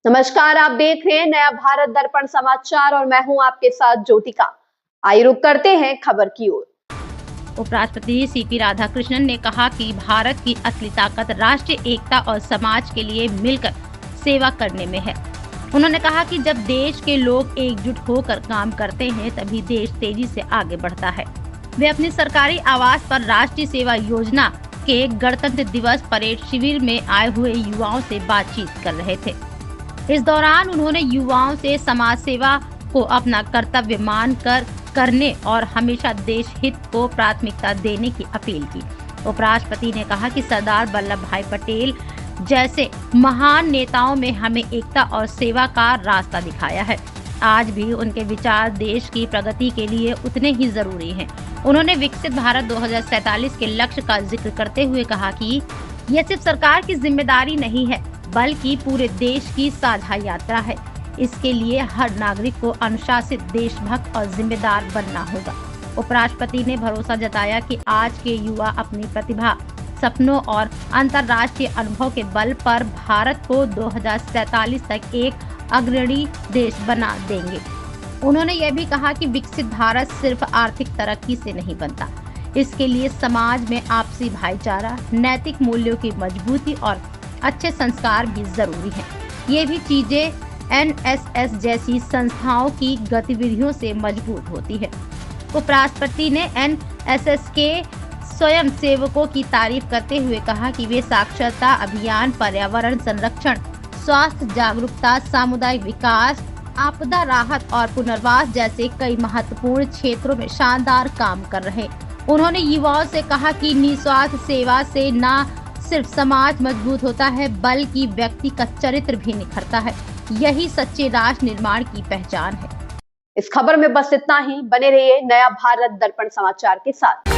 नमस्कार, आप देख रहे हैं नया भारत दर्पण समाचार और मैं हूं आपके साथ ज्योतिका। आइए रुक करते हैं खबर की ओर। उपराष्ट्रपति सीपी राधाकृष्णन ने कहा कि भारत की असली ताकत राष्ट्रीय एकता और समाज के लिए मिलकर सेवा करने में है। उन्होंने कहा कि जब देश के लोग एकजुट होकर काम करते हैं तभी देश तेजी से आगे बढ़ता है। वे अपनी सरकारी आवास पर राष्ट्रीय सेवा योजना के गणतंत्र दिवस परेड शिविर में आए हुए युवाओं से बातचीत कर रहे थे। इस दौरान उन्होंने युवाओं से समाज सेवा को अपना कर्तव्य मानकर करने और हमेशा देश हित को प्राथमिकता देने की अपील की। उपराष्ट्रपति ने कहा कि सरदार वल्लभ भाई पटेल जैसे महान नेताओं में हमें एकता और सेवा का रास्ता दिखाया है। आज भी उनके विचार देश की प्रगति के लिए उतने ही जरूरी हैं। उन्होंने विकसित भारत 2047 के लक्ष्य का जिक्र करते हुए कहा कि यह सिर्फ सरकार की जिम्मेदारी नहीं है बल्कि पूरे देश की साझा यात्रा है। इसके लिए हर नागरिक को अनुशासित, देशभक्त और जिम्मेदार बनना होगा। उपराष्ट्रपति ने भरोसा जताया कि आज के युवा अपनी प्रतिभा, सपनों और अंतर्राष्ट्रीय अनुभव के बल पर भारत को 2047 तक एक अग्रणी देश बना देंगे। उन्होंने यह भी कहा कि विकसित भारत सिर्फ आर्थिक तरक्की से नहीं बनता, इसके लिए समाज में आपसी भाईचारा, नैतिक मूल्यों की मजबूती और अच्छे संस्कार भी जरूरी हैं। ये भी चीजें एनएसएस जैसी संस्थाओं की गतिविधियों से मजबूत होती है। उपराष्ट्रपति ने एनएसएस के स्वयं सेवकों की तारीफ करते हुए कहा कि वे साक्षरता अभियान, पर्यावरण संरक्षण, स्वास्थ्य जागरूकता, सामुदायिक विकास, आपदा राहत और पुनर्वास जैसे कई महत्वपूर्ण क्षेत्रों में शानदार काम कर रहे। उन्होंने युवाओं से कहा कि निस्वार्थ सेवा से न सिर्फ समाज मजबूत होता है बल्कि व्यक्ति का चरित्र भी निखरता है। यही सच्चे राष्ट्र निर्माण की पहचान है। इस खबर में बस इतना ही। बने रहिए नया भारत दर्पण समाचार के साथ।